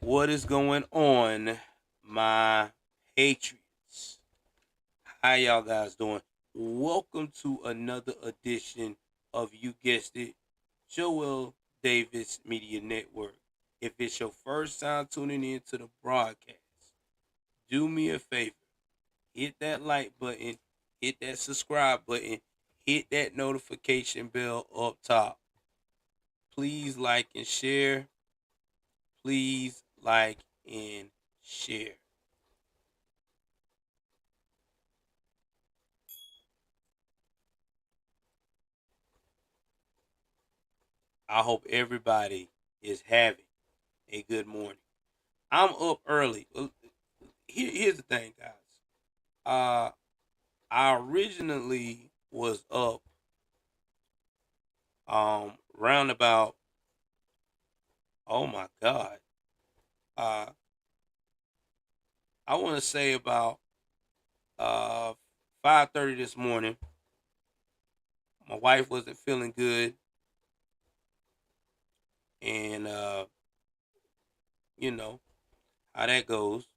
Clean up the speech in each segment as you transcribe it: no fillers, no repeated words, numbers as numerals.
What is going on, my Patriots? How y'all guys doing? Welcome to another edition of, you guessed it, Joel Davis Media Network. If it's your first time tuning in to the broadcast, do me a favor. Hit that like button, hit that subscribe button, hit that notification bell up top. Please like and share. Please like and share. I hope everybody is having a good morning. I'm up early. Here's the thing, guys. Uh, I originally was up round about, oh my god, uh I want to say about 5:30 this morning. My wife wasn't feeling good, and you know how that goes.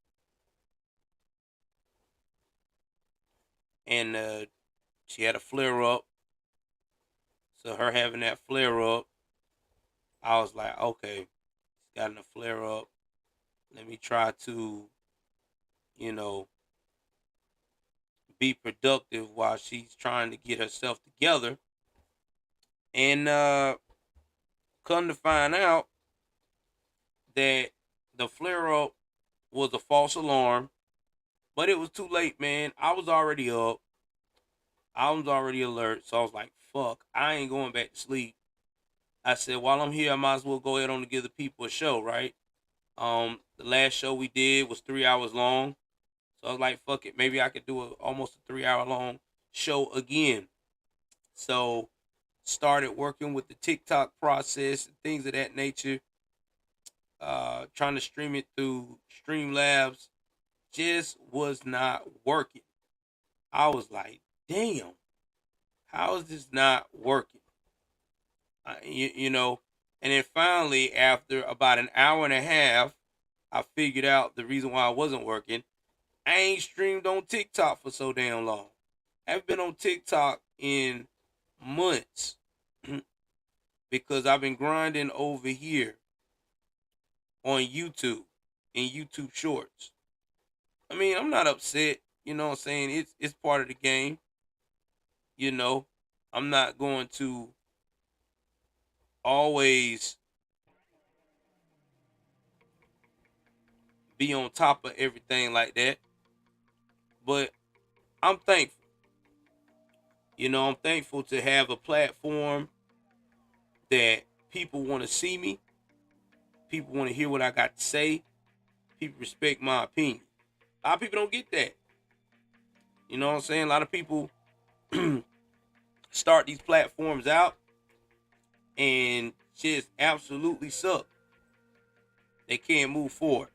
And she had a flare up. So her having that flare up, I was like, okay, she's gotten a flare up. Let me try to, you know, be productive while she's trying to get herself together. And come to find out that the flare up was a false alarm, but it was too late, man. I was already up. I was already alert. So I was like, fuck, I ain't going back to sleep. I said, while I'm here, I might as well go ahead on to give the people a show, right? The last show we did was 3 hours long. So I was like, fuck it. Maybe I could do almost a 3 hour long show again. So started working with the TikTok process and things of that nature. Trying to stream it through Streamlabs. Just was not working. I was like, damn, how is this not working? You know, and then finally, after about an hour and a half, I figured out the reason why I wasn't working. I ain't streamed on TikTok for so damn long. I haven't been on TikTok in months because I've been grinding over here on YouTube and YouTube Shorts. I mean, I'm not upset. You know what I'm saying? It's part of the game. You know, I'm not going to always be on top of everything like that, but I'm thankful. You know, I'm thankful to have a platform that people want to see me. People want to hear what I got to say. People respect my opinion. A lot of people don't get that. You know what I'm saying? A lot of people start these platforms out and just absolutely suck. They can't move forward.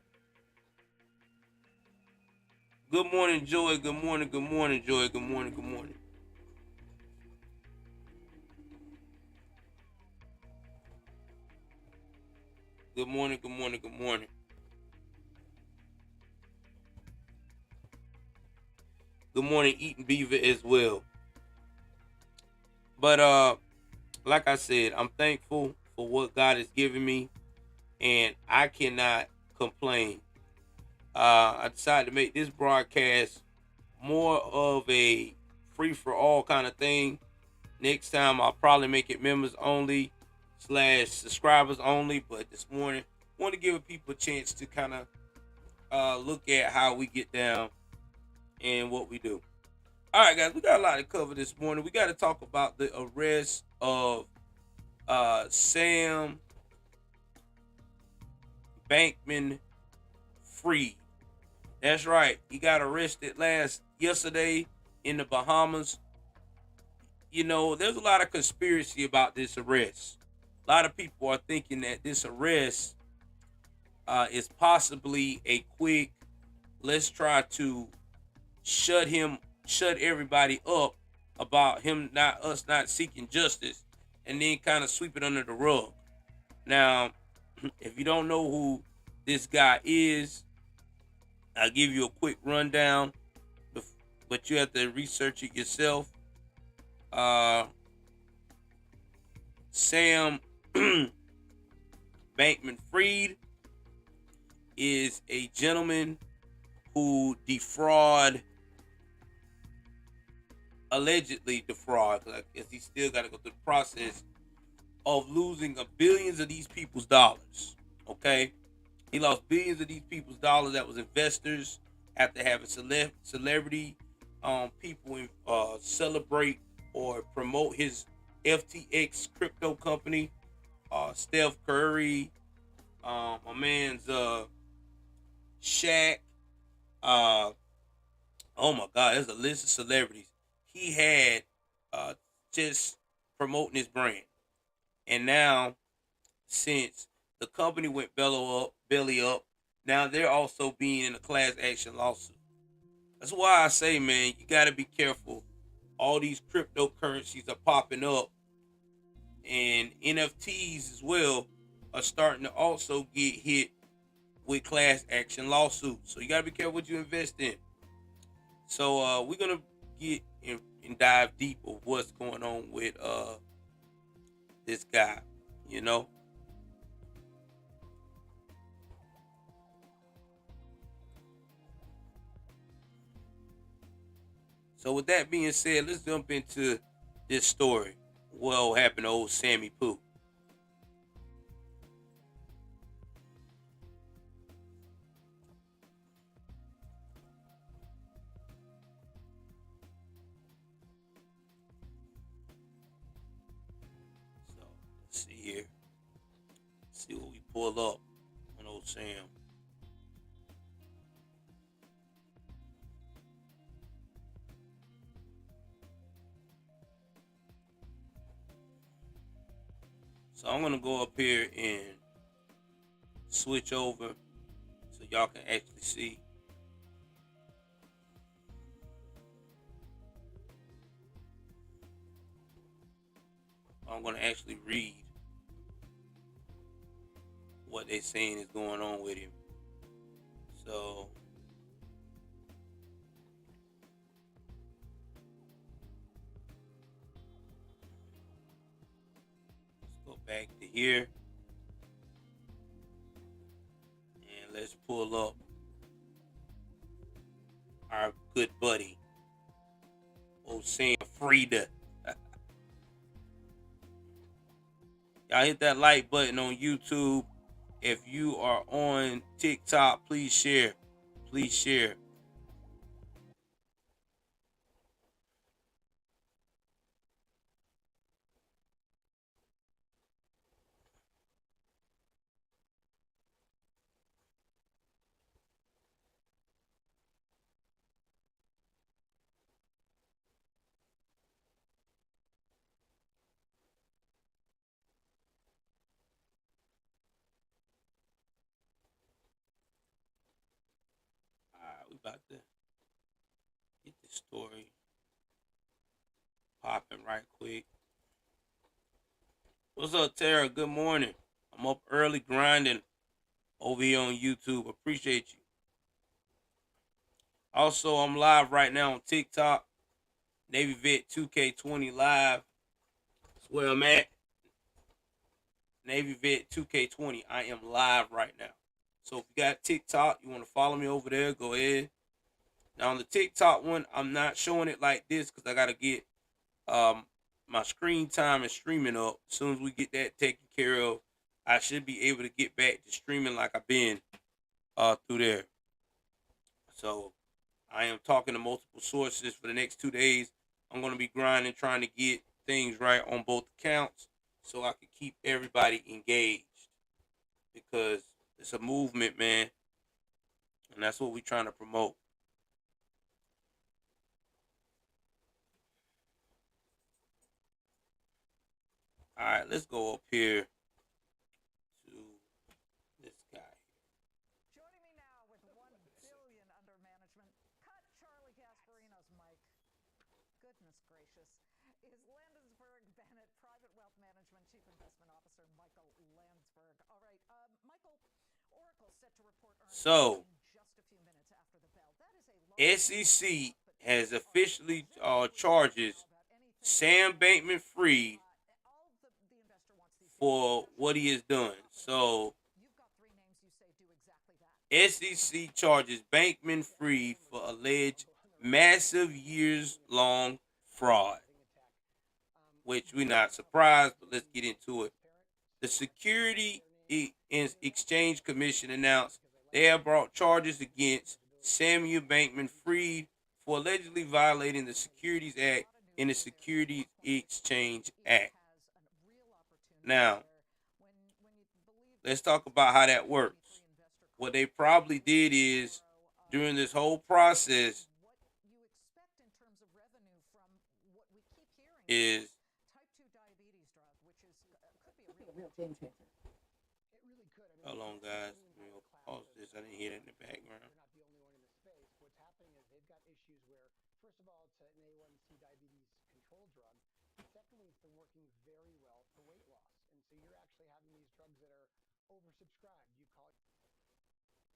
Good morning, Joy. Good morning. Good morning, Joy. Good morning. Good morning. Good morning. Good morning. Good morning. Good morning, Eating Beaver as well. But like I said, I'm thankful for what God has given me, and I cannot complain. I decided to make this broadcast more of a free for all kind of thing. Next time I'll probably make it members only / subscribers only. But this morning, I want to give people a chance to kind of look at how we get down and what we do. All right, guys, we got a lot to cover this morning. We got to talk about the arrest of Sam Bankman Fried. That's right. He got arrested yesterday in the Bahamas. You know, there's a lot of conspiracy about this arrest. A lot of people are thinking that this arrest is possibly a quick, let's try to shut everybody up about us not seeking justice, and then kind of sweep it under the rug. Now, if you don't know who this guy is. I'll give you a quick rundown, but you have to research it yourself. Uh, Sam Bankman Fried is a gentleman who allegedly defraud, because he still got to go through the process of losing billions of these people's dollars. Okay, he lost billions of these people's dollars that was investors after having celebrity people celebrate or promote his FTX crypto company. Steph Curry, my man's Shaq. Uh, oh my God, there's a list of celebrities he had uh, just promoting his brand. And now, since the company went belly up, now they're also being in a class action lawsuit. That's why I say, man, you got to be careful. All these cryptocurrencies are popping up, and NFTs as well are starting to also get hit with class action lawsuits. So you got to be careful what you invest in. So we're gonna get and dive deep of what's going on with this guy. You know. So with that being said, let's jump into this story. What happened to old Sammy Pooh? So let's see here. Let's see what we pull up on old Sam. So I'm gonna go up here and switch over so y'all can actually see. I'm gonna actually read what they saying is going on with him. So let's go back to here and let's pull up our good buddy, old Sam Frieda. Y'all hit that like button on YouTube. If you are on TikTok, please share. Please share. All right, we about to get this story popping right quick. What's up, Tara? Good morning. I'm up early grinding over here on YouTube. Appreciate you. Also, I'm live right now on TikTok. Navy Vet 2K20 live. That's where I'm at. Navy Vet 2K20. I am live right now. So if you got TikTok, you want to follow me over there, go ahead. Now on the TikTok one, I'm not showing it like this because I gotta get my screen time and streaming up. As soon as we get that taken care of, I should be able to get back to streaming like I've been through there. So I am talking to multiple sources for the next 2 days. I'm gonna be grinding, trying to get things right on both accounts so I can keep everybody engaged because it's a movement, man, and that's what we're trying to promote. All right, let's go up here to this guy. Joining me now with 1 billion under management, cut Charlie Gasparino's mic. Goodness gracious, is Landensberg Bennett, Private Wealth Management Chief Investment Officer Michael Landsberg. All right, Michael, So, SEC has officially charges Sam Bankman-Fried for what he has done. So, SEC charges Bankman-Fried for alleged massive years-long fraud, which we're not surprised, but let's get into it. The Security Exchange Commission announced they have brought charges against Samuel Bankman-Fried for allegedly violating the Securities Act and the Securities Exchange Act. Now, let's talk about how that works. What they probably did is during this whole process is hold on guys. Let me pause this. I didn't hear that in the background.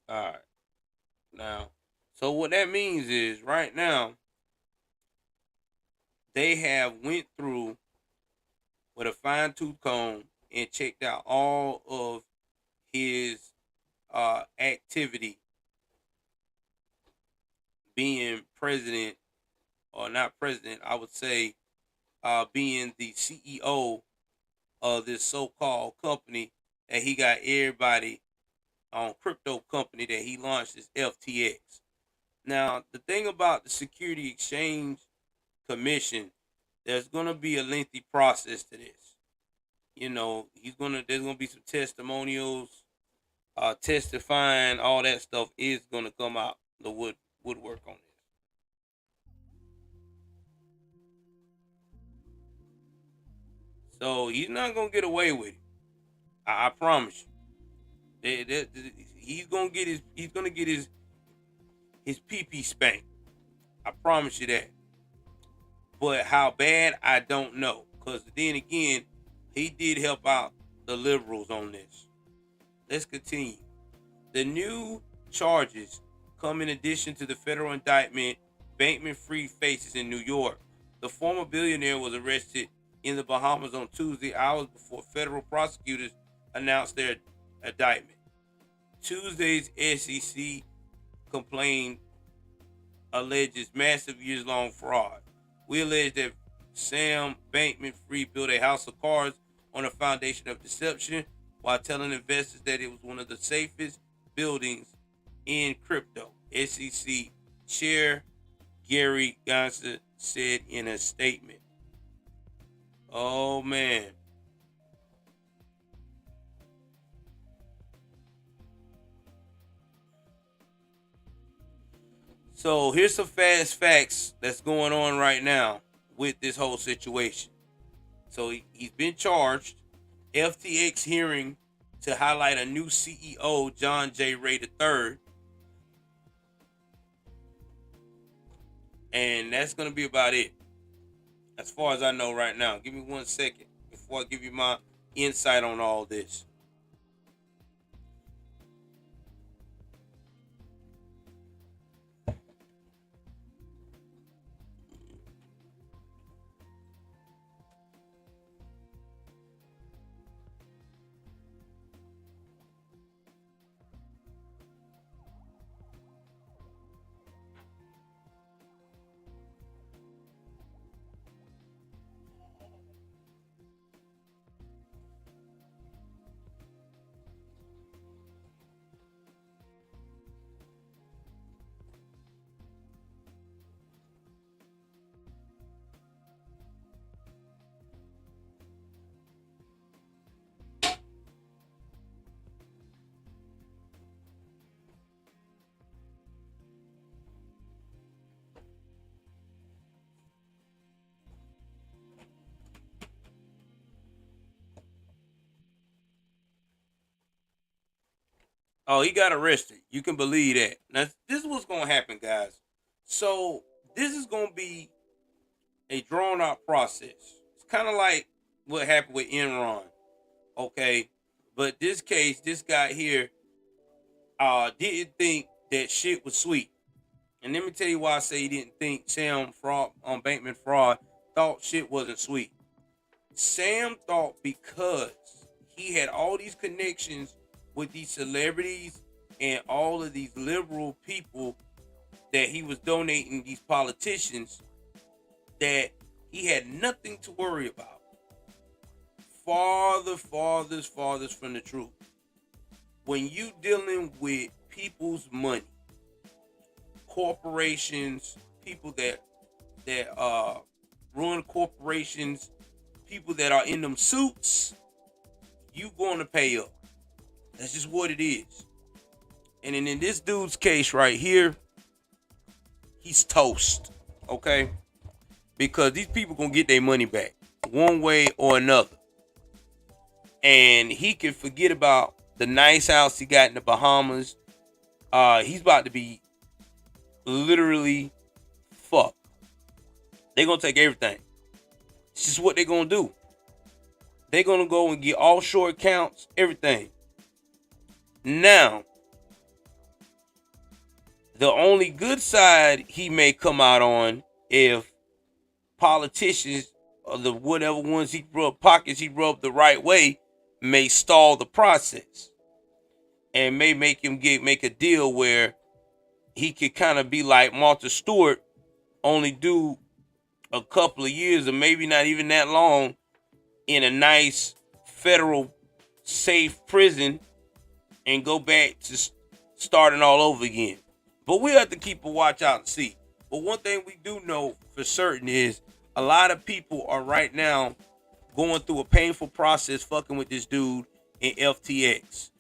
All right. Now, so what that means is right now they have went through with a fine tooth comb and checked out all of his activity being president or not president, I would say being the CEO of this so-called company that he got everybody on crypto company that he launched is FTX. Now, the thing about the Security Exchange Commission, there's gonna be a lengthy process to this. You know, there's gonna be some testimonials, testifying, all that stuff is gonna come out the woodwork on this. So he's not gonna get away with it. I promise you. He's gonna get his pee spanked. I promise you that. But how bad, I don't know. Because then again, he did help out the liberals on this. Let's continue. The new charges come in addition to the federal indictment Bankman-Fried faces in New York. The former billionaire was arrested in the Bahamas on Tuesday, hours before federal prosecutors announced their indictment. Tuesday's SEC complaint alleges massive years-long fraud. We allege that Sam Bankman-Fried built a house of cards on a foundation of deception while telling investors that it was one of the safest buildings in crypto. SEC Chair Gary Gensler said in a statement. Oh man. So here's some fast facts that's going on right now with this whole situation. So he's been charged. FTX hearing to highlight a new CEO, John J. Ray III. And that's going to be about it. As far as I know right now. Give me 1 second before I give you my insight on all this. Oh, he got arrested. You can believe that. Now, this is what's going to happen, guys. So, this is going to be a drawn out process. It's kind of like what happened with Enron. Okay. But this case, this guy here, didn't think that shit was sweet. And let me tell you why I say he didn't think Sam fraud on Bankman fraud thought shit wasn't sweet. Sam thought because he had all these connections with these celebrities and all of these liberal people that he was donating these politicians that he had nothing to worry about. Farthest from the truth. When you dealing with people's money, corporations, people that run corporations, people that are in them suits, you going to pay up. That's just what it is. And then in this dude's case right here, he's toast. Okay? Because these people gonna get their money back one way or another. And he can forget about the nice house he got in the Bahamas. He's about to be literally fucked. They're gonna take everything. It's just what they're gonna do. They're gonna go and get offshore accounts, everything. Now, the only good side he may come out on if politicians or the whatever ones he rubbed pockets he rubbed the right way may stall the process and may make him make a deal where he could kind of be like Martha Stewart, only do a couple of years or maybe not even that long in a nice federal safe prison and go back to starting all over again. But we have to keep a watch out and see. But one thing we do know for certain is a lot of people are right now going through a painful process fucking with this dude in FTX.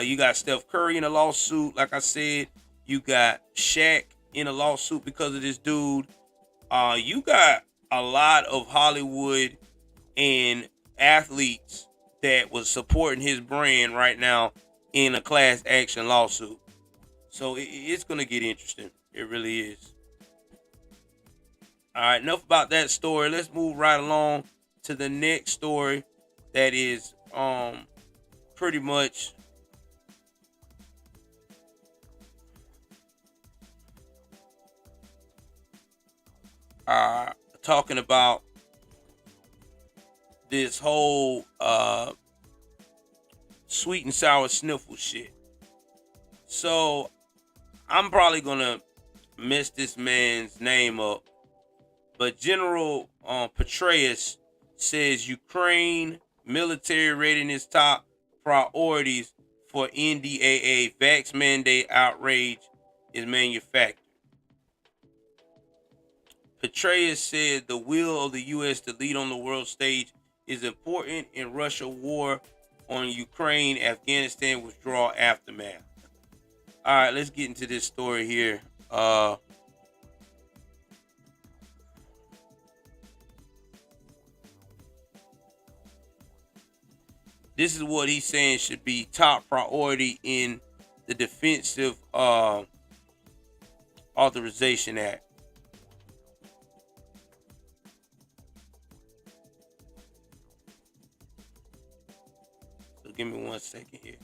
You got Steph Curry in a lawsuit, like I said. You got Shaq in a lawsuit because of this dude. You got a lot of Hollywood and athletes that was supporting his brand right now in a class action lawsuit. So it's going to get interesting. It really is. All right, enough about that story. Let's move right along to the next story that is pretty much talking about this whole sweet and sour sniffle shit. So I'm probably gonna mess this man's name up, but General Petraeus says Ukraine military readiness top priorities for NDAA vax mandate outrage is manufactured. Petraeus said the will of the U.S. to lead on the world stage is important in Russia war on Ukraine, Afghanistan withdrawal aftermath. All right, let's get into this story here. This is what he's saying should be top priority in the Defensive Authorization Act. So give me 1 second here.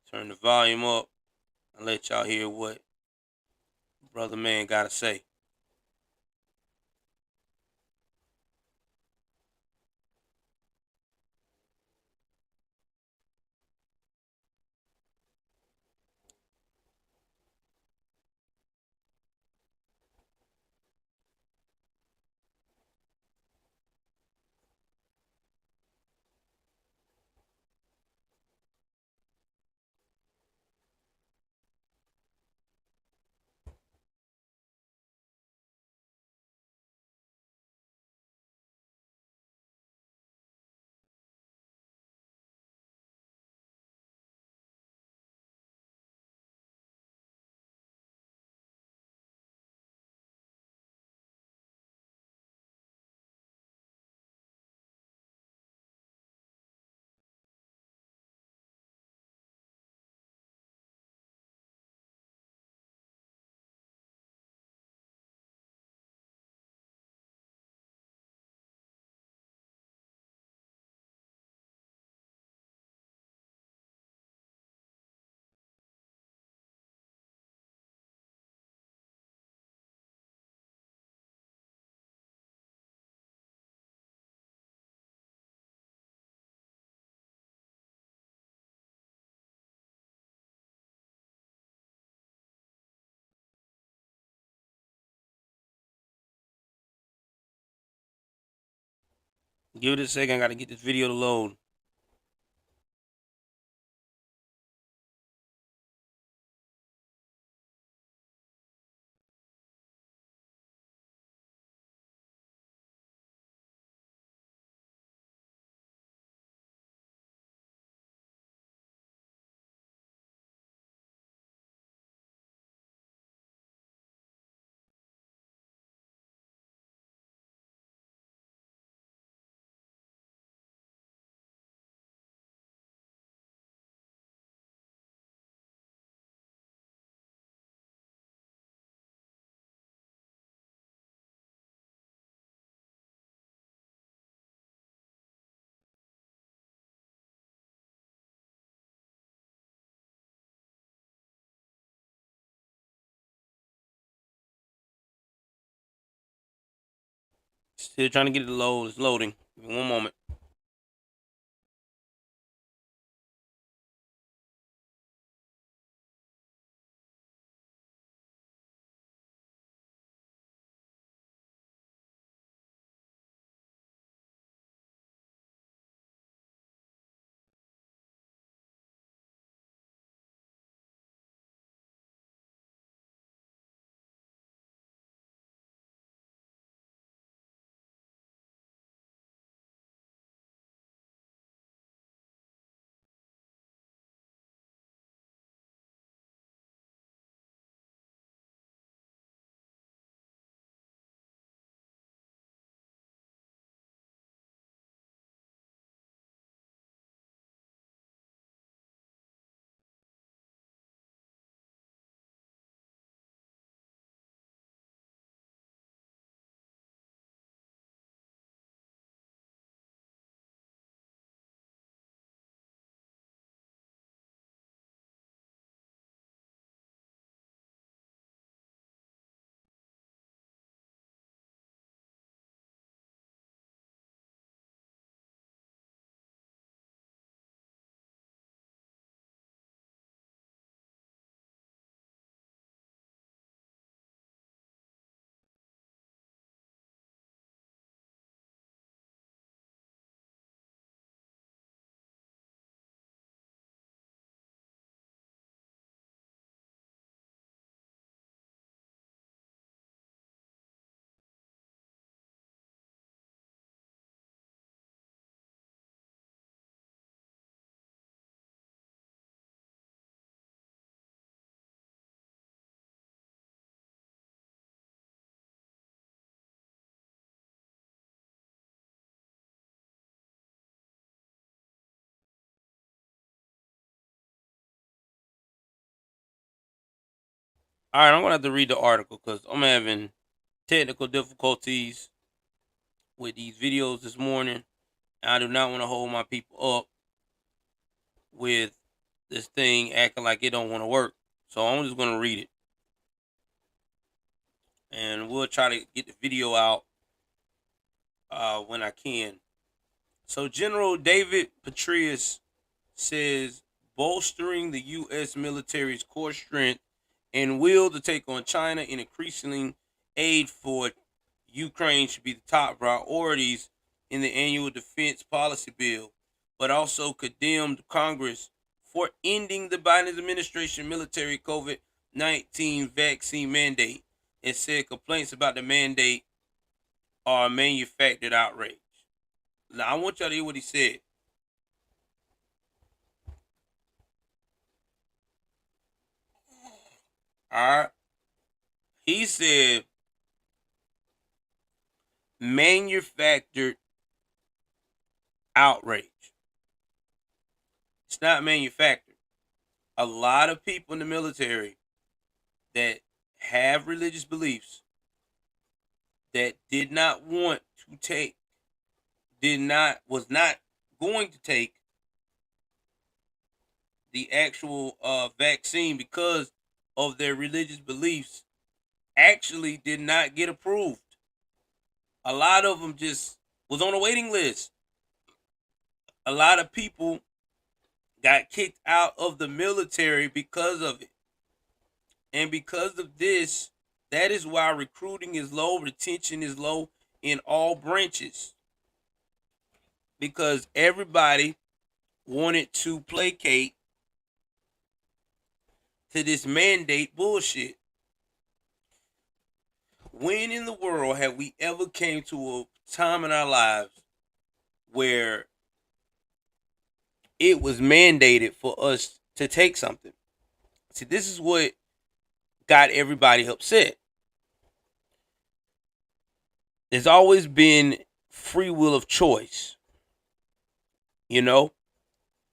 Turn the volume up and let y'all hear what brother man gotta say. Give it a second. I gotta get this video to load. Still trying to get it to load. It's loading. Give me one moment. All right, I'm gonna have to read the article because I'm having technical difficulties with these videos this morning. I do not want to hold my people up with this thing acting like it don't want to work. So I'm just gonna read it, and we'll try to get the video out when I can. So General David Petraeus says bolstering the U.S. military's core strength and will to take on China and increasing aid for Ukraine should be the top priorities in the annual defense policy bill, but also condemned Congress for ending the Biden administration military COVID-19 vaccine mandate and said complaints about the mandate are manufactured outrage. Now, I want y'all to hear what he said. All right. He said manufactured outrage. It's not manufactured. A lot of people in the military that have religious beliefs that did not want to take, was not going to take the actual vaccine because of their religious beliefs actually did not get approved. A lot of them just was on a waiting list. A lot of people got kicked out of the military because of it. And because of this, that is why recruiting is low, retention is low in all branches. because everybody wanted to placate to this mandate bullshit. When in the world have we ever came to a time in our lives where it was mandated for us to take something? See, this is what got everybody upset. There's always been free will of choice. You know,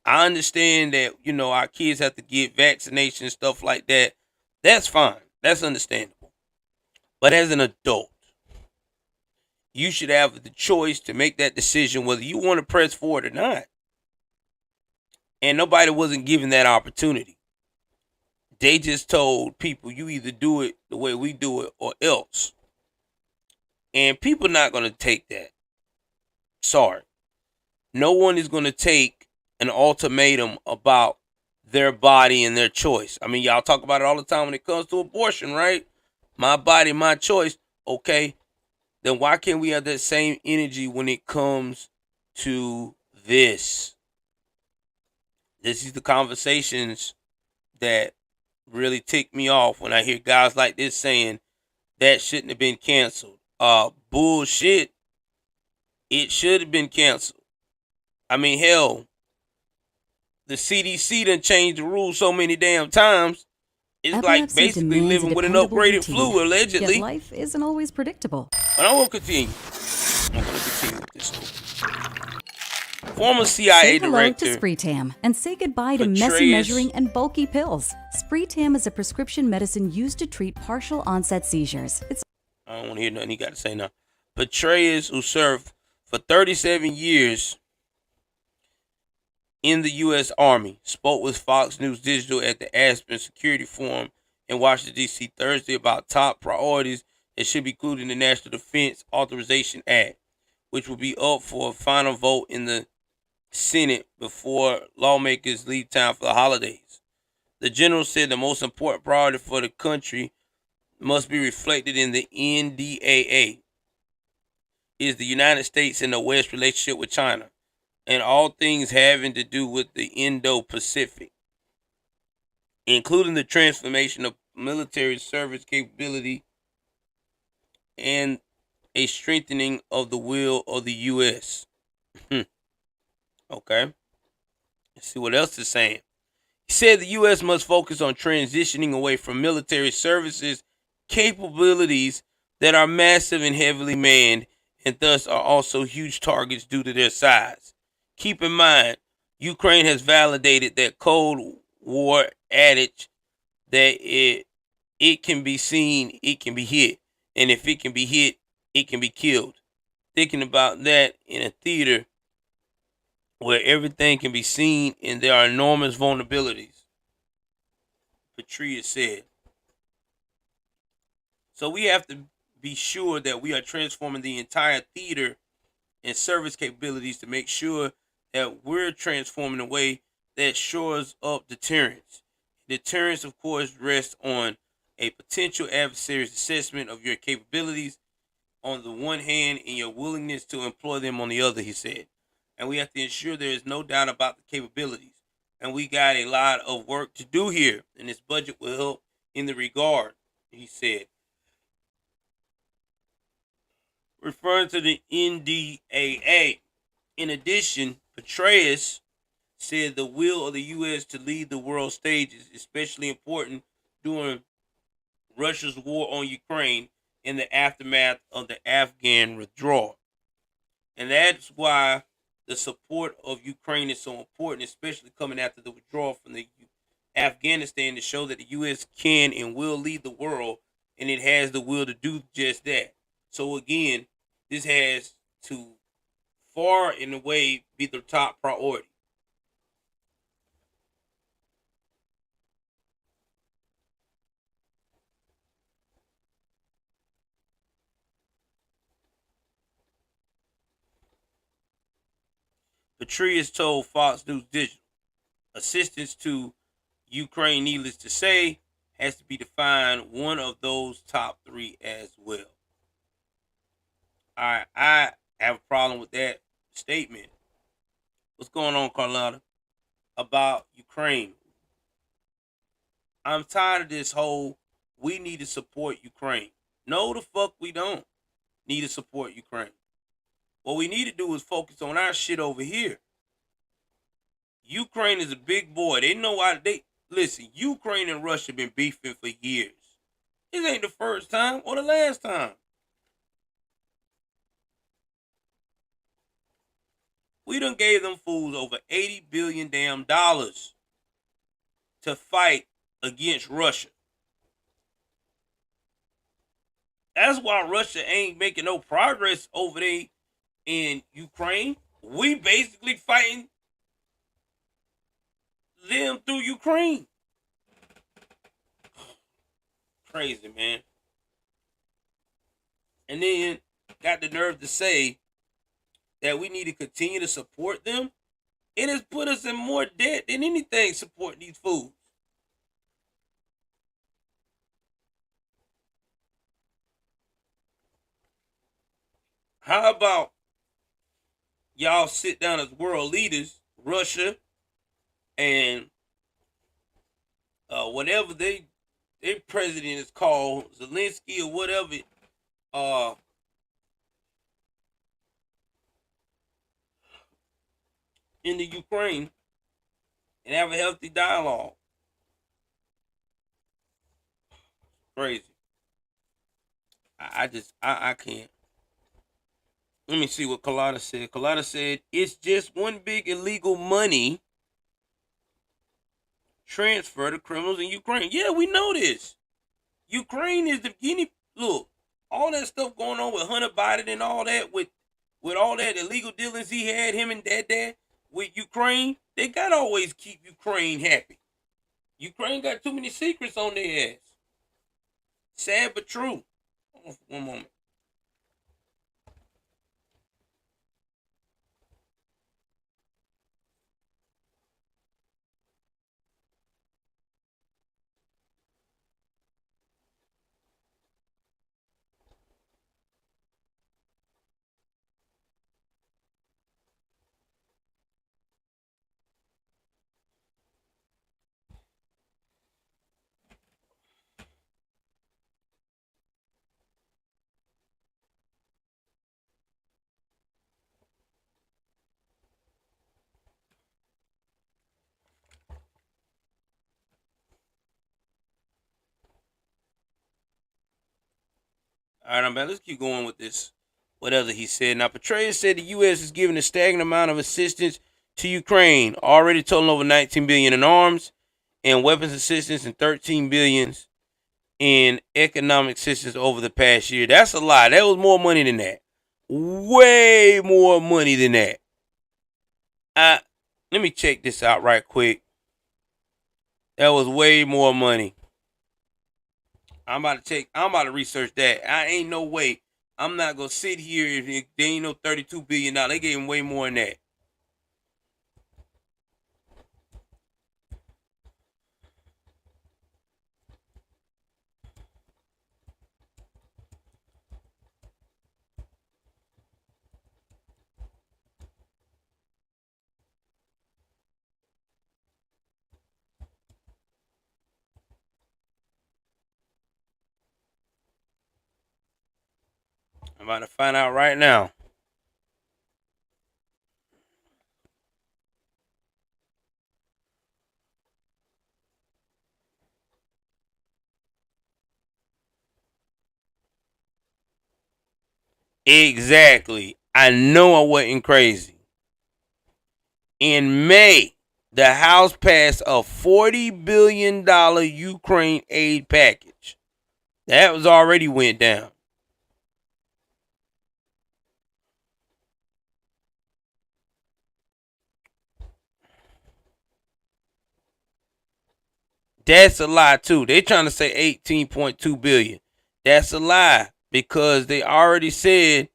I understand that, our kids have to get vaccinations, stuff like that. That's fine. That's understandable. But as an adult, you should have the choice to make that decision whether you want to press forward or not. And nobody wasn't given that opportunity. They just told people you either do it the way we do it or else. And people not going to take that. Sorry. No one is going to take an ultimatum about their body and their choice. I mean, y'all talk about it all the time when it comes to abortion, right? My body, my choice. Okay. Then why can't we have that same energy when it comes to this? This is the conversations that really tick me off when I hear guys like this saying that shouldn't have been canceled. Bullshit. It should have been canceled. I mean, hell, the CDC done changed the rules so many damn times. It's like Epilepsy basically demands a living with an dependable upgraded routine. flu, Yet allegedly. life isn't always predictable. But I'm going to continue. I'm going to continue with this story. Former CIA Say hello director to Spreetam and say goodbye to messy Petraeus- measuring and bulky pills. Spreetam is a prescription medicine used to treat partial onset seizures. It's I don't want to hear nothing he got to say now. Petraeus, who served for 37 years in the U.S. Army, spoke with Fox News Digital at the Aspen Security Forum in Washington, D.C. Thursday about top priorities that should be included in the National Defense Authorization Act, which will be up for a final vote in the Senate before lawmakers leave town for the holidays. The general said the most important priority for the country must be reflected in the NDAA is the United States and the West relationship with China and all things having to do with the Indo-Pacific, including the transformation of military service capability and a strengthening of the will of the U.S. Okay. Let's see what else it's saying. He said the U.S. must focus on transitioning away from military services capabilities that are massive and heavily manned and thus are also huge targets due to their size. Keep in mind, Ukraine has validated that Cold War adage that it can be seen, it can be hit, and if it can be hit, it can be killed. Thinking about that in a theater where everything can be seen and there are enormous vulnerabilities, Petraeus said. So we have to be sure that we are transforming the entire theater and service capabilities to make sure that we're transforming in a way that shores up deterrence. Deterrence, of course, rests on a potential adversary's assessment of your capabilities on the one hand and your willingness to employ them on the other, he said. And we have to ensure there is no doubt about the capabilities. And we got a lot of work to do here, and this budget will help in the regard, he said. Referring to the NDAA. In addition, Petraeus said the will of the U.S. to lead the world stage is especially important during Russia's war on Ukraine in the aftermath of the Afghan withdrawal. And that's why the support of Ukraine is so important, especially coming after the withdrawal from the Afghanistan, to show that the U.S. can and will lead the world, and it has the will to do just that. So again, this has to far and away be the top priority. Petraeus told Fox News Digital, assistance to Ukraine, needless to say, has to be defined one of those top three as well. I have a problem with that statement What's going on, Carlotta? About Ukraine. I'm tired of this whole we need to support Ukraine. No, the fuck we don't need to support Ukraine. What we need to do is focus on our shit over here. Ukraine is a big boy. They know why they listen. Ukraine and Russia been beefing for years. This ain't the first time or the last time. We done gave them fools over $80 billion damn dollars to fight against Russia. That's why Russia ain't making no progress over there in Ukraine. We basically fighting them through Ukraine. Crazy, man. And then got the nerve to say that we need to continue to support them. It has put us in more debt than anything supporting these fools. How about y'all sit down as world leaders, Russia and whatever their president is called, Zelensky or whatever, in the Ukraine, and have a healthy dialogue. Crazy. I can't. Let me see what Kalada said. Kalada said it's just one big illegal money transfer to criminals in Ukraine. Yeah, we know this. Ukraine is the guinea. Look, all that stuff going on with Hunter Biden and all that, with all that illegal dealings he had, him and Dad with Ukraine, they gotta always keep Ukraine happy. Ukraine got too many secrets on their ass. Sad but true. Hold on for one moment. All right, I'm back. Let's keep going with this. Whatever he said. Now, Petraeus said the U.S. is giving a staggering amount of assistance to Ukraine, already totaling over $19 billion in arms and weapons assistance and $13 billion in economic assistance over the past year. That's a lie. That was more money than that. Way more money than that. Let me check this out right quick. That was way more money. I'm about to research that. I ain't no way. I'm not gonna sit here if they ain't no $32 billion. They gave him way more than that. I'm about to find out right now. Exactly. I know I wasn't crazy. In May, the House passed a $40 billion Ukraine aid package. That was already went down. That's a lie too. They're trying to say 18.2 billion. That's a lie because they already said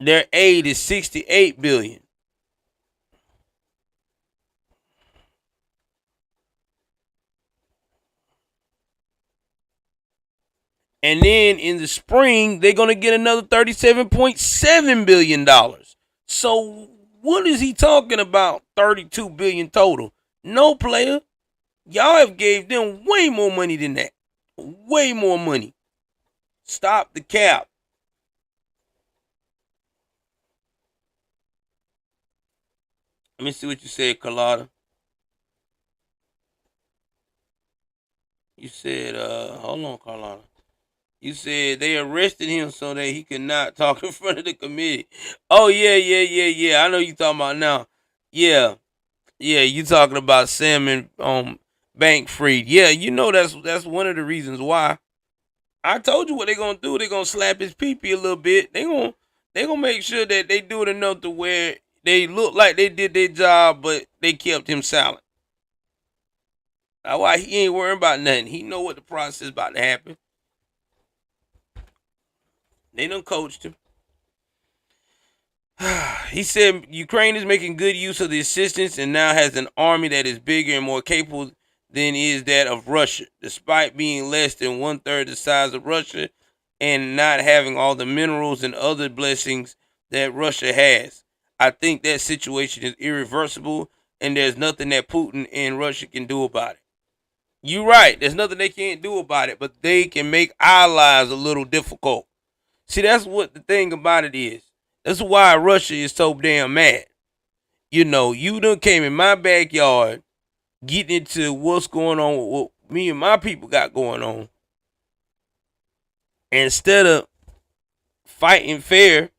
their aid is 68 billion. And then in the spring, they're going to get another $37.7 billion. So What is he talking about? 32 billion total. No, player. Y'all have gave them way more money than that. Way more money. Stop the cap. Let me see what you said, Carlotta. You said, hold on, Carlotta. You said they arrested him so that he could not talk in front of the committee. Oh, yeah. I know you talking about now. Yeah. You talking about Salmon Bankfried. Yeah, you know that's one of the reasons why. I told you what they're gonna do. They're gonna slap his pee-pee a little bit. They gonna make sure that they do it enough to where they look like they did their job, but they kept him silent. That's why he ain't worrying about nothing. He know what the process about to happen. They done coached him. He said Ukraine is making good use of the assistance and now has an army that is bigger and more capable than is that of Russia, despite being less than 1/3 the size of Russia and not having all the minerals and other blessings that Russia has. I think that situation is irreversible and there's nothing that Putin and Russia can do about it. You're right. There's nothing they can't do about it, but they can make our lives a little difficult. See, that's what the thing about it is. That's why Russia is so damn mad. You know, you done came in my backyard getting into what's going on with what me and my people got going on. Instead of fighting fair,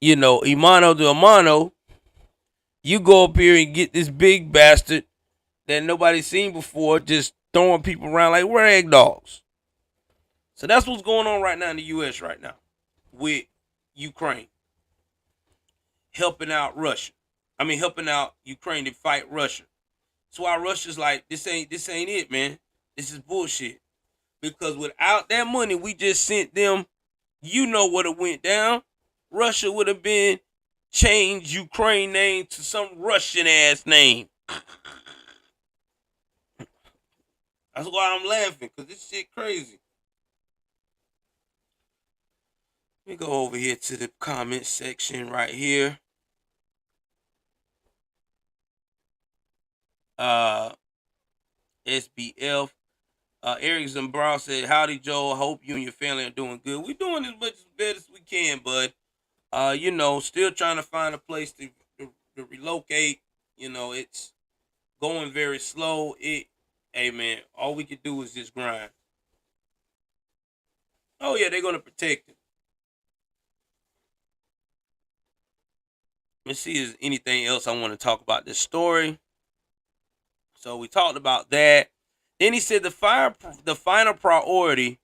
you know, imano to imano, you go up here and get this big bastard that nobody's seen before just throwing people around like rag dogs. So that's what's going on right now in the U.S. right now with Ukraine. Helping out Russia. Helping out Ukraine to fight Russia. That's why Russia's like, this ain't it, man. This is bullshit. Because without that money we just sent them, you know what it went down. Russia would have been changed Ukraine name to some Russian ass name. That's why I'm laughing, because this shit crazy. Let me go over here to the comment section right here. SBF. Eric Zambrow said, "Howdy, Joel. I hope you and your family are doing good. We're doing as much as best as we can, bud. Still trying to find a place to relocate. You know, it's going very slow. Hey, man, all we can do is just grind. Oh, yeah, they're going to protect him. Let's see if there's anything else I want to talk about this story. So we talked about that. Then he said the final priority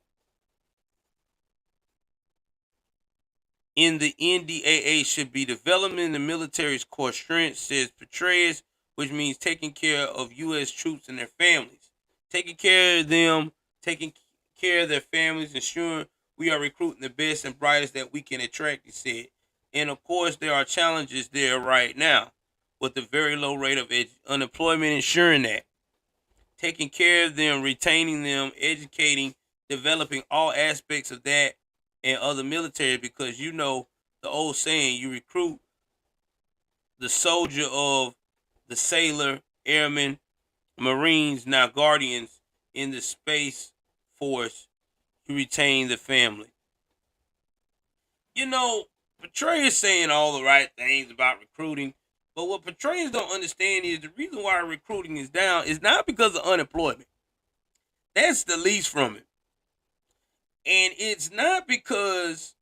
in the NDAA should be developing the military's core strength, says Petraeus, which means taking care of U.S. troops and their families. Taking care of them, taking care of their families, ensuring we are recruiting the best and brightest that we can attract, he said. And of course, there are challenges there right now with the very low rate of unemployment, ensuring that. Taking care of them, retaining them, educating, developing all aspects of that and other military, because you know the old saying, you recruit the soldier of the sailor, airman, marines, now guardians in the space force, you retain the family. You know, Petraeus is saying all the right things about recruiting, but what Petraeus don't understand is the reason why recruiting is down is not because of unemployment. That's the least from it. And it's not because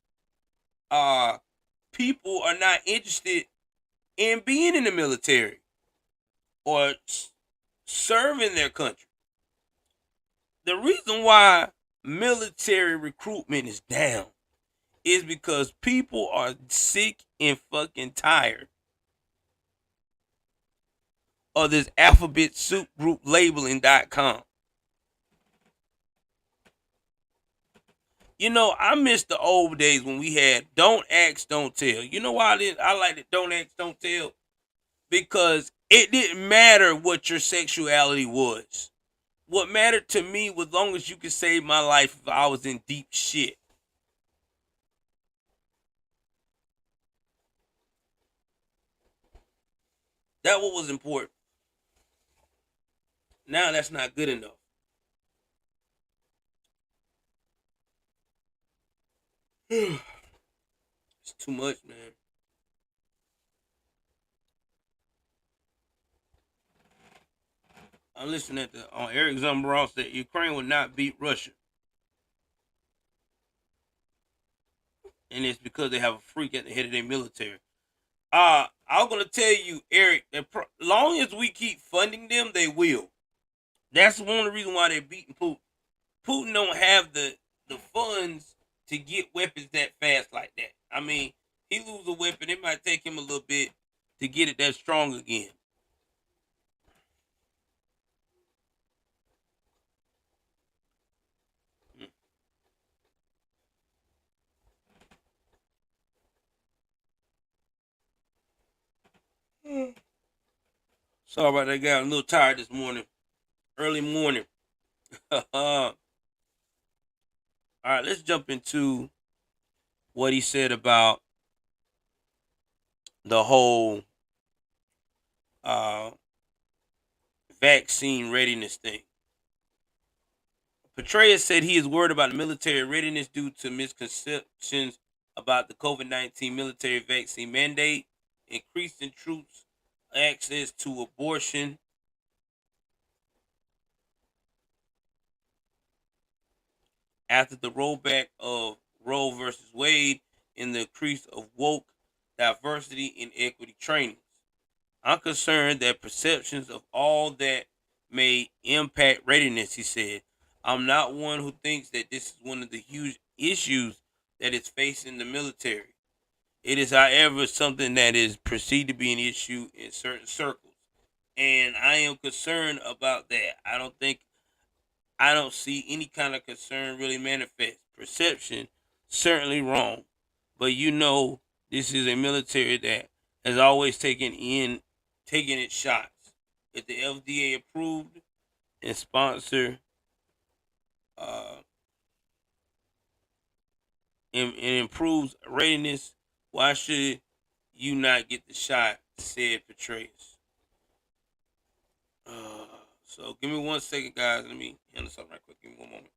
people are not interested in being in the military or serving their country. The reason why military recruitment is down is because people are sick and fucking tired of this alphabet soup group labeling.com. You know, I miss the old days when we had don't ask, don't tell. You know why I like the don't ask, don't tell? Because it didn't matter what your sexuality was. What mattered to me was as long as you could save my life if I was in deep shit. That what was important. Now that's not good enough. It's too much, man. I'm listening to on Eric Zambrano said Ukraine would not beat Russia, and it's because they have a freak at the head of their military. I'm gonna tell you, Eric, that long as we keep funding them, they will. That's one of the reasons why they're beating Putin. Putin don't have the funds to get weapons that fast like that. I mean, he lose a weapon, it might take him a little bit to get it that strong again. Sorry about that. Got a little tired this morning, early morning. All right, let's jump into what he said about the whole uh, vaccine readiness thing. Petraeus said he is worried about military readiness due to misconceptions about the COVID-19 military vaccine mandate, increasing troops' access to abortion after the rollback of Roe versus Wade and the increase of woke diversity and equity trainings. I'm concerned that perceptions of all that may impact readiness, he said. I'm not one who thinks that this is one of the huge issues that is facing the military. It is, however, something that is perceived to be an issue in certain circles. And I am concerned about that. I don't see any kind of concern really manifest. Perception, certainly wrong. But this is a military that has always taken its shots. If the FDA approved and sponsor uh, and improves readiness, why should you not get the shot? Said Petraeus. Uh, so give me 1 second, guys. Let me handle something right quick. Give me one moment.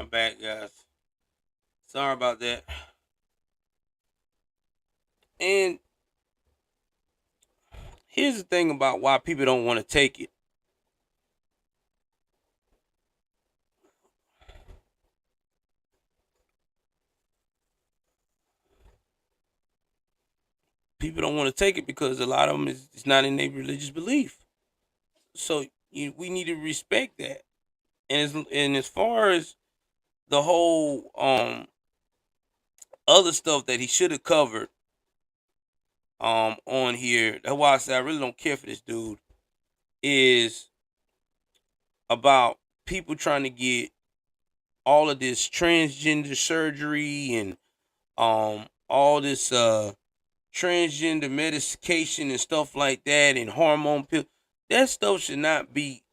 I'm back, guys. Sorry about that. And here's the thing about why people don't want to take it. People don't want to take it because a lot of them is it's not in their religious belief. So we need to respect that. And as far as the whole other stuff that he should have covered on here, that's why I say I really don't care for this dude, is about people trying to get all of this transgender surgery and all this transgender medication and stuff like that and hormone pills. That stuff should not be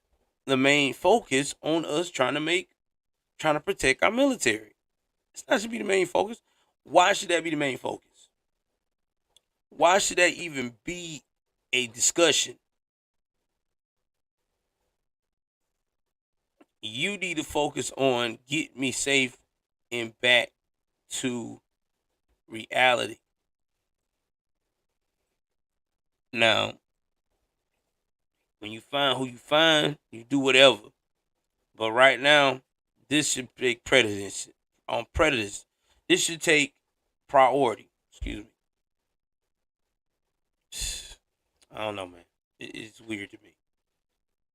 the main focus on us trying to protect our military. It's not should be the main focus. Why should that be the main focus? Why should that even be a discussion? You need to focus on get me safe and back to reality. Now, when you find who you find, you do whatever. But right now, this should take precedence on predators. This should take priority. Excuse me. I don't know, man. It's weird to me.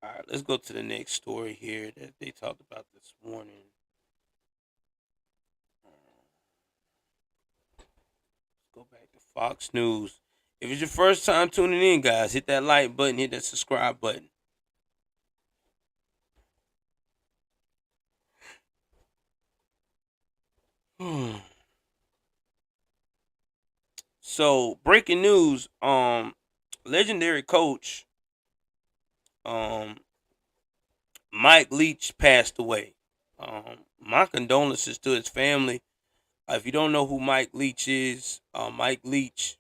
All right, let's go to the next story here that they talked about this morning. Let's go back to Fox News. If it's your first time tuning in, guys, hit that like button, hit that subscribe button. So, breaking news, legendary coach Mike Leach passed away. My condolences to his family. If you don't know who Mike Leach is, Mike Leach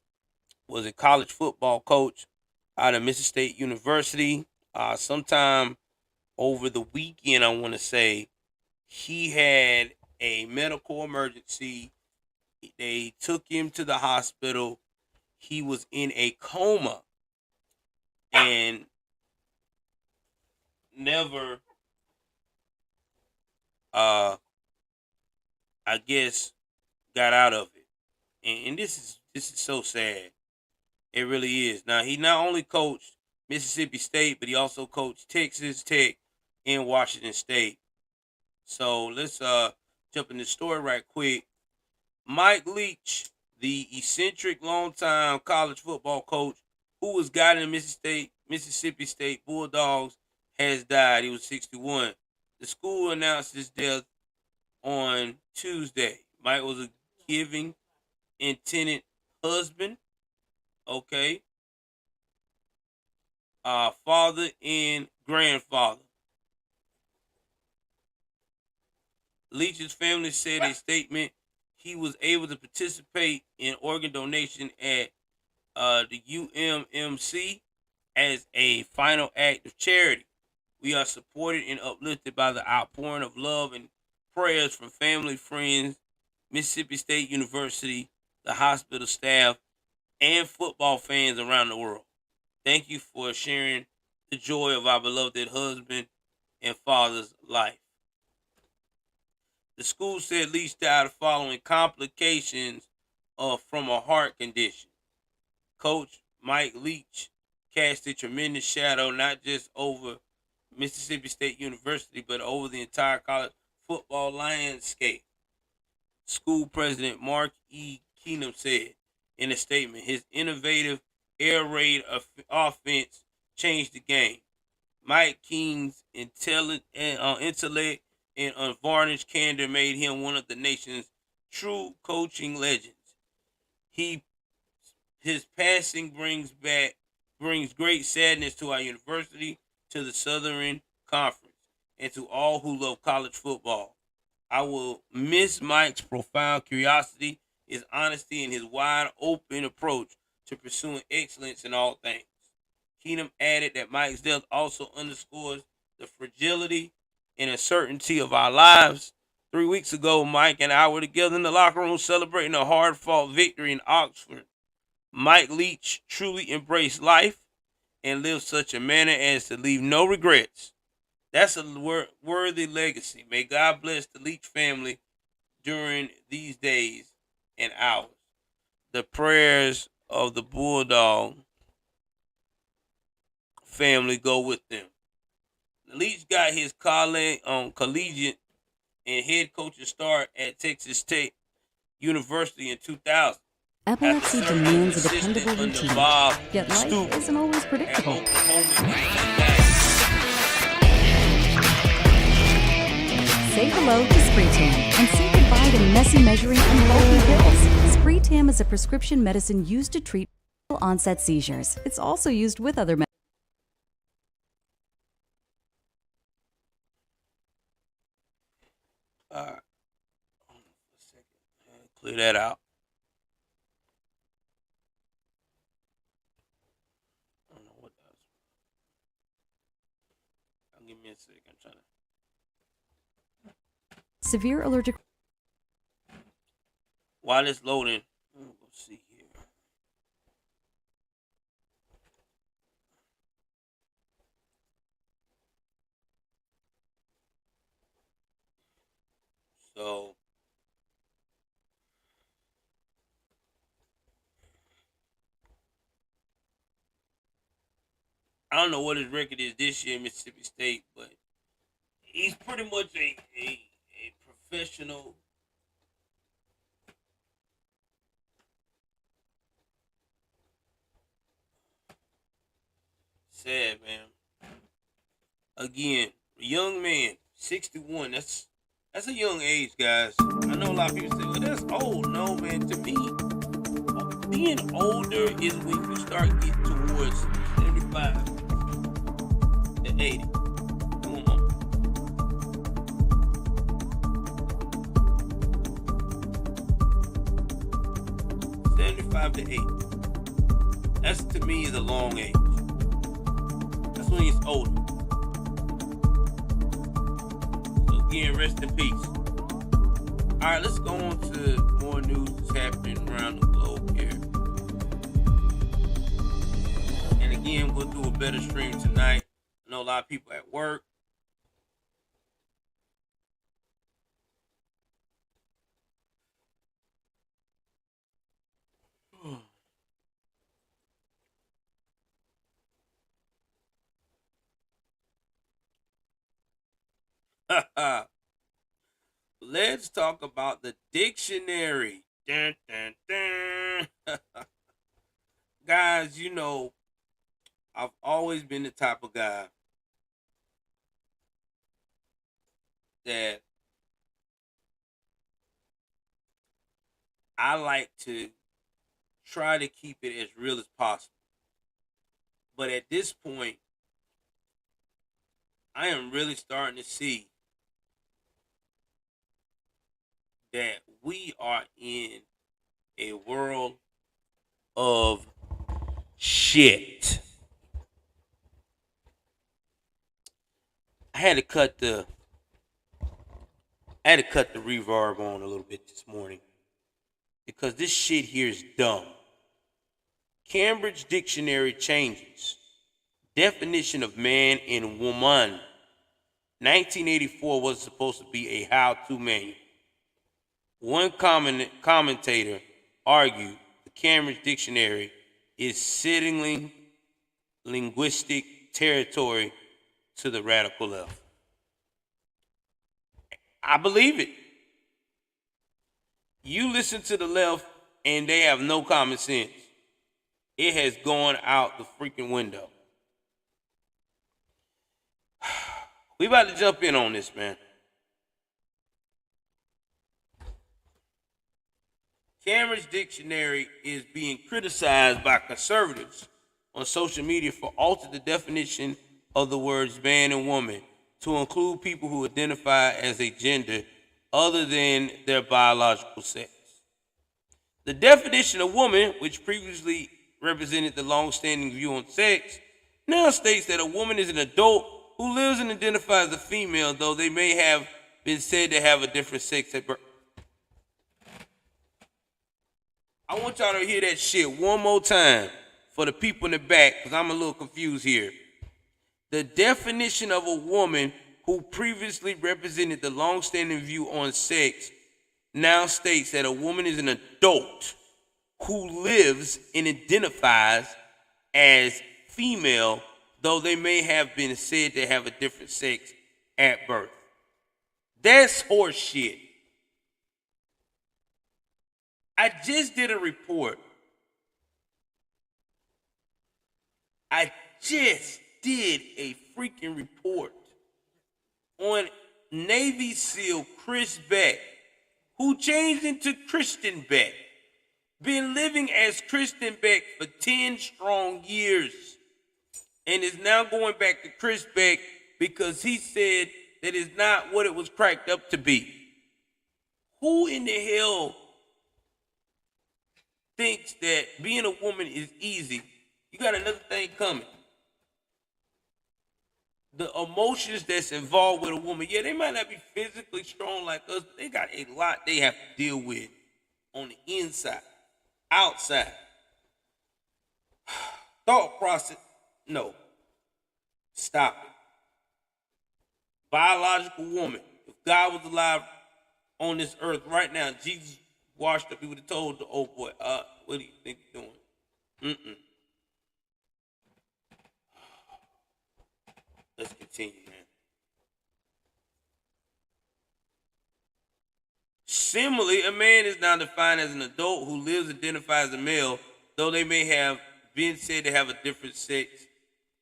was a college football coach out of Mississippi State University. Sometime over the weekend, I want to say, he had a medical emergency. They took him to the hospital. He was in a coma and never, I guess, got out of it. And this is so sad. It really is. Now he not only coached Mississippi State, but he also coached Texas Tech and Washington State. So let's jump in the story right quick. Mike Leach, the eccentric longtime college football coach who was guiding the Mississippi State Bulldogs, has died. He was 61. The school announced his death on Tuesday. Mike was a giving, intended husband, okay, father and grandfather. Leach's family said in a statement he was able to participate in organ donation at the UMMC as a final act of charity. We are supported and uplifted by the outpouring of love and prayers from family, friends, Mississippi State University, the hospital staff, and football fans around the world. Thank you for sharing the joy of our beloved husband and father's life. The school said Leach died following complications from a heart condition. Coach Mike Leach cast a tremendous shadow not just over Mississippi State University, but over the entire college football landscape. School president Mark E. Keenum said in a statement, his innovative air raid offense changed the game. Mike Keen's intellect and unvarnished candor made him one of the nation's true coaching legends. His passing brings great sadness to our university, to the Southern Conference, and to all who love college football. I will miss Mike's profound curiosity, his honesty, and his wide open approach to pursuing excellence in all things. Keenum added that Mike's death also underscores the fragility and uncertainty of our lives. 3 weeks ago, Mike and I were together in the locker room celebrating a hard-fought victory in Oxford. Mike Leach truly embraced life and lived such a manner as to leave no regrets. That's a worthy legacy. May God bless the Leach family during these days and hours. The prayers of the Bulldog family go with them. Leach got his collegiate and head coaching start at Texas State University in 2000. Epilepsy demands a dependable routine, yet life Stoops isn't always at predictable. Oklahoma. Say hello to Spreetam and say goodbye to messy measuring and bulky pills. Spreetam is a prescription medicine used to treat onset seizures. It's also used with other medicines. All right. Hold on for a second. Clear that out. I don't know what that was. Give me a second. I'm trying to. Severe allergic. While it's loading, let's see here. So I don't know what his record is this year in Mississippi State, but he's pretty much a professional. Sad, man. Again, a young man, 61. That's a young age, guys. I know a lot of people say, well, that's old. No, man, to me, being older is when you start getting towards 75 to 80. Come on. 75 to 80. That's, to me, is a long age. That's when he's older. So again, rest in peace. All right, let's go on to more news that's happening around the globe here. And again, we'll do a better stream tonight. I know a lot of people at work. Let's talk about the dictionary. Dun, dun, dun. Guys, you know, I've always been the type of guy that I like to try to keep it as real as possible. But at this point, I am really starting to see that we are in a world of shit. I had to cut the reverb on a little bit this morning because this shit here is dumb. Cambridge Dictionary changes definition of man and woman. 1984 was supposed to be a how-to manual. One commentator argued the Cambridge Dictionary is ceding linguistic territory to the radical left. I believe it. You listen to the left and they have no common sense. It has gone out the freaking window. We about to jump in on this, man. Cambridge Dictionary is being criticized by conservatives on social media for altering the definition of the words man and woman to include people who identify as a gender other than their biological sex. The definition of woman, which previously represented the long-standing view on sex, now states that a woman is an adult who lives and identifies as a female, though they may have been said to have a different sex at birth. I want y'all to hear that shit one more time for the people in the back, because I'm a little confused here. The definition of a woman who previously represented the long-standing view on sex now states that a woman is an adult who lives and identifies as female, though they may have been said to have a different sex at birth. That's horse shit. I just did a report. I just did a freaking report on Navy SEAL Chris Beck, who changed into Kristen Beck. Been living as Kristen Beck for 10 strong years. And is now going back to Chris Beck because he said that it's not what it was cracked up to be. Who in the hell thinks that being a woman is easy? You got another thing coming. The emotions that's involved with a woman, yeah, they might not be physically strong like us, but they got a lot they have to deal with on the inside, outside. Thought process, no. Stop it. Biological woman. If God was alive on this earth right now, Jesus washed up, he would have told the old boy, what do you think you're doing? Let's continue, man. Similarly, a man is now defined as an adult who lives and identifies as a male, though they may have been said to have a different sex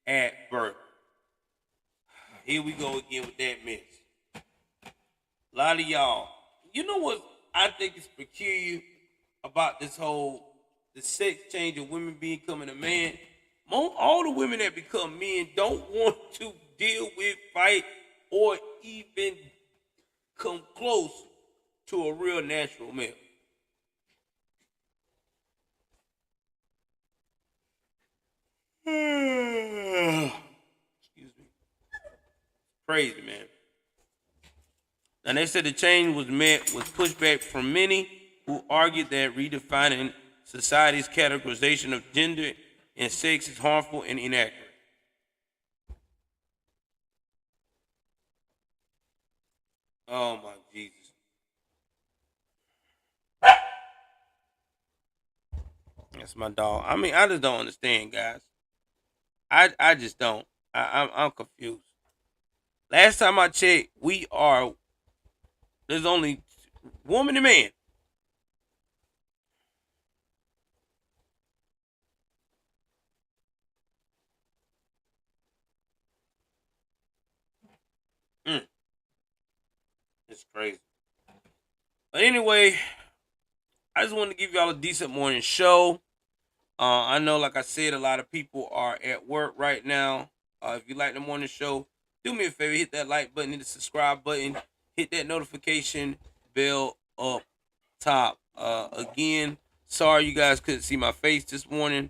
at birth. Here we go again with that mess. A lot of y'all, you know what I think is peculiar about the sex change of women becoming a man? All the women that become men don't want to deal with, fight, or even come close to a real natural male. Excuse me. Crazy, man. And they said the change was met with pushback from many who argued that redefining society's categorization of gender and sex is harmful and inaccurate. Oh my Jesus. That's my dog. I mean, I just don't understand, guys. I just don't. I'm confused. Last time I checked, there's only woman and man. It's crazy. But anyway, I just wanted to give y'all a decent morning show. I know, like I said, a lot of people are at work right now. If you like the morning show, do me a favor, hit that like button, hit the subscribe button, hit that notification bell up top. Again, sorry you guys couldn't see my face this morning.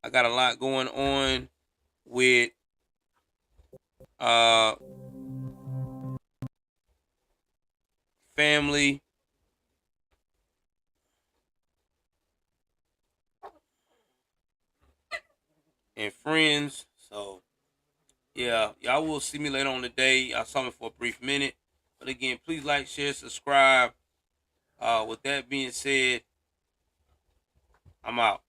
I got a lot going on with family. And friends. So yeah, y'all will see me later on today. Y'all saw me for a brief minute. But again, please like, share, subscribe. With that being said, I'm out.